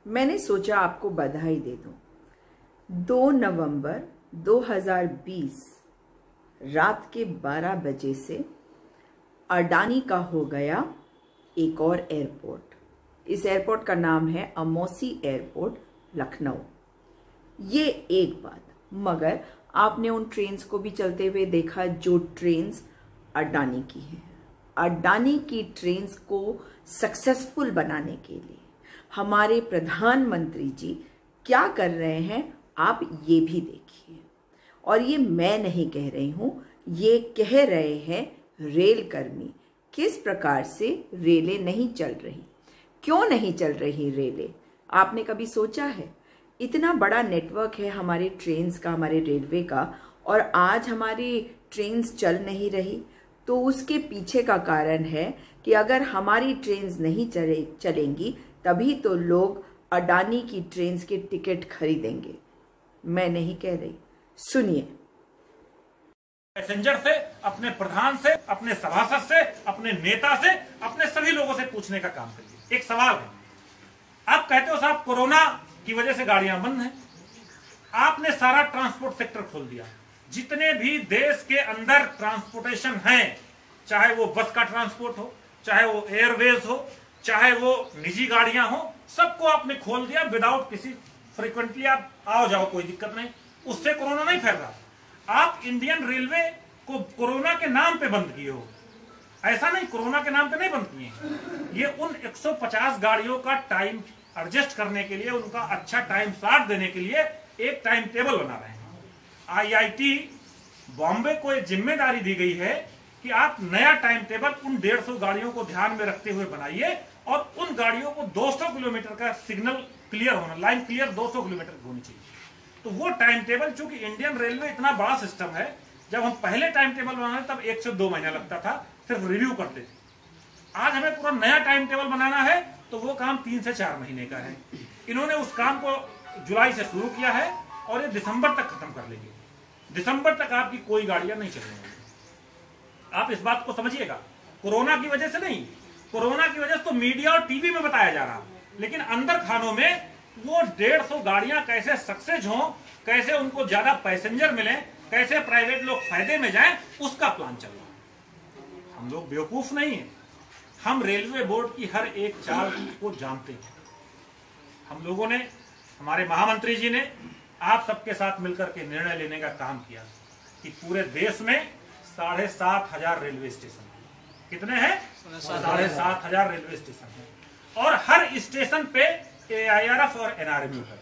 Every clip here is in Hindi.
मैंने सोचा आपको बधाई दे दूं। 2 नवंबर 2020 रात के 12 बजे से अडानी का हो गया एक और एयरपोर्ट। इस एयरपोर्ट का नाम है अमौसी एयरपोर्ट, लखनऊ। ये एक बात, मगर आपने उन ट्रेन्स को भी चलते हुए देखा जो ट्रेन्स अडानी की हैं। अडानी की ट्रेन्स को सक्सेसफुल बनाने के लिए हमारे प्रधानमंत्री जी क्या कर रहे हैं, आप ये भी देखिए। और ये मैं नहीं कह रही हूँ, ये कह रहे हैं रेल कर्मी। किस प्रकार से रेलें नहीं चल रही, क्यों नहीं चल रही रेलें, आपने कभी सोचा है? इतना बड़ा नेटवर्क है हमारे ट्रेन्स का, हमारे रेलवे का, और आज हमारी ट्रेन्स चल नहीं रही। तो उसके पीछे का कारण है कि अगर हमारी ट्रेन्स नहीं चलेंगी तभी तो लोग अडानी की ट्रेन्स के टिकट खरीदेंगे। मैं नहीं कह रही, सुनिए। पैसेंजर से, अपने प्रधान से, अपने सभासद से, अपने नेता से, अपने सभी लोगों से पूछने का काम करिए। एक सवाल है, आप कहते हो साहब कोरोना की वजह से गाड़ियां बंद हैं, आपने सारा ट्रांसपोर्ट सेक्टर खोल दिया। जितने भी देश के अंदर ट्रांसपोर्टेशन है, चाहे वो बस का ट्रांसपोर्ट हो, चाहे वो एयरवेज हो, चाहे वो निजी गाड़ियां हो, सबको आपने खोल दिया विदाउट किसी, फ्रीक्वेंटली आप आओ जाओ, कोई दिक्कत नहीं, उससे कोरोना नहीं फैल रहा। आप इंडियन रेलवे को कोरोना के नाम पे बंद किए हो। ऐसा नहीं, कोरोना के नाम पे नहीं बंद किए। ये उन 150 गाड़ियों का टाइम एडजस्ट करने के लिए, उनका अच्छा टाइम स्लॉट देने के लिए एक टाइम टेबल बना रहे हैं। IIT बॉम्बे को एक जिम्मेदारी दी गई है कि आप नया टाइम टेबल उन 150 गाड़ियों को ध्यान में रखते हुए बनाइए, और उन गाड़ियों को 200 किलोमीटर का सिग्नल क्लियर होना, लाइन क्लियर 200 किलोमीटर की होनी चाहिए। तो वो टाइम टेबल, चूंकि इंडियन रेलवे इतना बड़ा सिस्टम है, जब हम पहले टाइम टेबल बनाए तब 1 से 2 महीना लगता था, सिर्फ रिव्यू करते थे। आज हमें पूरा नया टाइम टेबल बनाना है तो वो काम 3 से 4 महीने का है। इन्होंने उस काम को जुलाई से शुरू किया है और ये दिसंबर तक खत्म कर लेंगे। दिसंबर तक आपकी कोई गाड़ियां नहीं चलेंगी। आप इस बात को समझिएगा, कोरोना की वजह से नहीं, कोरोना की वजह से तो मीडिया और टीवी में बताया जा रहा, लेकिन अंदर खानों में वो 150 गाड़ियां कैसे सक्सेस हो, कैसे उनको ज्यादा पैसेंजर मिले, कैसे प्राइवेट लोग फायदे में जाएं, उसका प्लान चल रहा है। हम लोग बेवकूफ नहीं है, हम रेलवे बोर्ड की हर एक चाल को जानते हैं। हम लोगों ने, हमारे महामंत्री जी ने आप सबके साथ मिलकर के निर्णय लेने का काम किया कि पूरे देश में 7,500 रेलवे स्टेशन है। कितने हैं? 7,500 रेलवे स्टेशन है, और हर स्टेशन पे AIRF और NRMU है।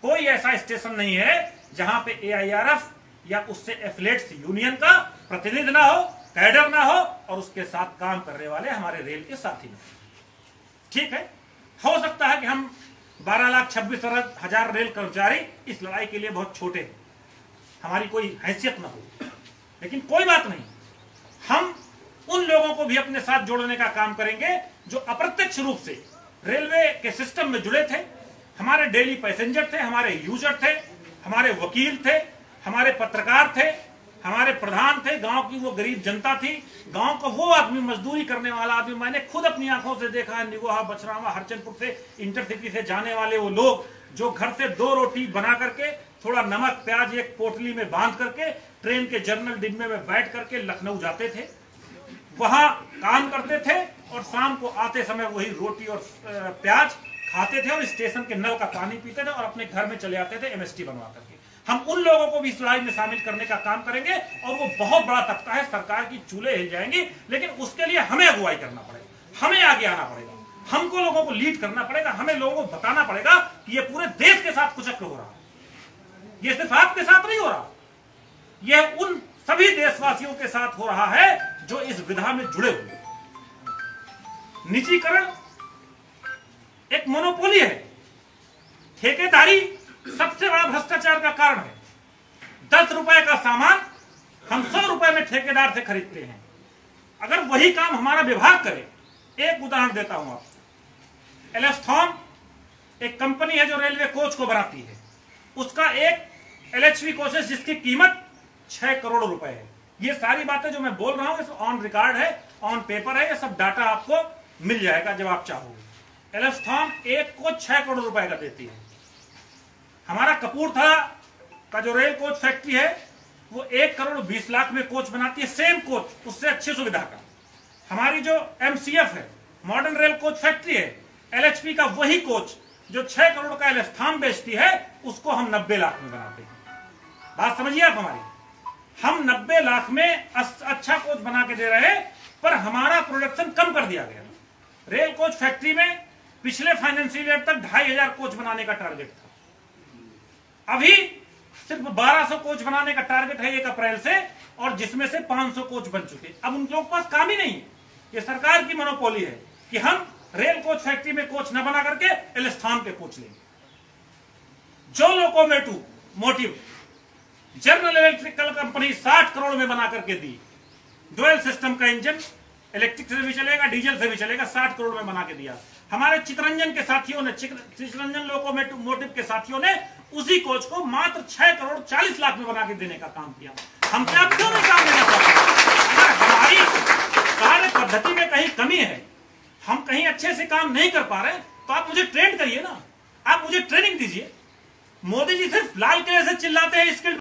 कोई ऐसा स्टेशन नहीं है जहां पे AIRF या उससे एफिलिएट्स यूनियन का प्रतिनिधि ना हो, कैडर ना हो, और उसके साथ काम करने वाले हमारे रेल के साथी ना। ठीक है, हो सकता है कि हम 12,26,000 रेल कर्मचारी इस लड़ाई के लिए बहुत छोटे हैं, हमारी कोई हैसियत ना हो, लेकिन कोई बात नहीं, हम उन लोगों को भी अपने साथ जोड़ने का काम करेंगे जो अप्रत्यक्ष रूप से रेलवे के सिस्टम में जुड़े थे। हमारे डेली पैसेंजर थे, हमारे यूजर थे, हमारे वकील थे, हमारे पत्रकार थे, हमारे प्रधान थे, गांव की वो गरीब जनता थी, गांव का वो आदमी, मजदूरी करने वाला आदमी। मैंने खुद अपनी आंखों से देखा है, निगोहा, बछरावा, हरचंदपुर से इंटरसिटी से जाने वाले वो लोग जो घर से 2 रोटी बना करके, थोड़ा नमक प्याज एक पोटली में बांध करके ट्रेन के जनरल डिब्बे में बैठ करके लखनऊ जाते थे, वहां काम करते थे, और शाम को आते समय वही रोटी और प्याज खाते थे, और स्टेशन के नल का पानी पीते थे, और अपने घर में चले आते थे MST बनवा करके। हम उन लोगों को भी इस लड़ाई में शामिल करने का काम करेंगे, और वो बहुत बड़ा तबका है, सरकार की चूल्हे हिल जाएंगी, लेकिन उसके लिए हमें अगुवाई करना पड़ेगा, हमें आगे आना पड़ेगा, हमको लोगों को लीड करना पड़ेगा, हमें लोगों को बताना पड़ेगा कि ये पूरे देश के साथ कुचक्र हो रहा है, ये सिर्फ आपके साथ नहीं हो रहा, ये उन सभी देशवासियों के साथ हो रहा है जो इस विधा में जुड़े हुए। निजीकरण एक मोनोपोली है, ठेकेदारी सबसे बड़ा भ्रष्टाचार का कारण है। 10 रुपए का सामान हम 100 रुपए में ठेकेदार से खरीदते हैं। अगर वही काम हमारा विभाग करे, एक उदाहरण देता हूं आपको, एलेस्थॉन एक कंपनी है जो रेलवे कोच को बनाती है, उसका एक LHV कोचेस जिसकी कीमत 6 करोड़ रुपए है। ये सारी बातें जो मैं बोल रहा हूं ऑन रिकॉर्ड है, ऑन पेपर है, ये सब डाटा आपको मिल जाएगा जब आप चाहोगे। एलेस्थान एक कोच 6 करोड़ रुपए का देती है। हमारा कपूरथला का जो रेल कोच फैक्ट्री है वो 1 करोड़ 20 लाख में कोच बनाती है, सेम कोच, उससे अच्छी सुविधा का। हमारी जो MCF है, मॉडर्न रेल कोच फैक्ट्री है, LHP का वही कोच जो 6 करोड़ का एलेस्थान बेचती है, उसको हम 90 लाख में बनाते हैं। बात समझिए आप हमारी, हम 90 लाख में अच्छा कोच बना के दे रहे हैं, पर हमारा प्रोडक्शन कम कर दिया गया। रेल कोच फैक्ट्री में पिछले फाइनेंशियल ईयर तक 2500 कोच बनाने का टारगेट था, अभी सिर्फ 1200 कोच बनाने का टारगेट है 1 अप्रैल से, और जिसमें से 500 कोच बन चुके। अब उन लोगों के पास काम ही नहीं है, ये सरकार की मोनोपोली है कि हम रेल कोच फैक्ट्री में कोच न बना करके एलेस्थान के कोच लेंगे। जो locomotive general electrical company 60 crore में बना करके दी, डुअल सिस्टम का इंजन, इलेक्ट्रिक से भी चलेगा, डीजल से भी चलेगा, 60 करोड़ में बना के दिया। हमारे चितरंजन के साथियों ने, चितरंजन लोकोमोटिव के साथियों ने उसी कोच को मात्र 6 करोड़ 40 लाख में बना के देने का काम किया। हम क्या क्यों नहीं काम लेना चाहते? अगर हमारी कार्य पद्धति में कहीं कमी है, हम कहीं अच्छे से काम नहीं कर पा रहे, तो आप मुझे ट्रेन करिए ना, आप मुझे ट्रेनिंग दीजिए। मोदी जी सिर्फ लाल किले से चिल्लाते हैं स्किल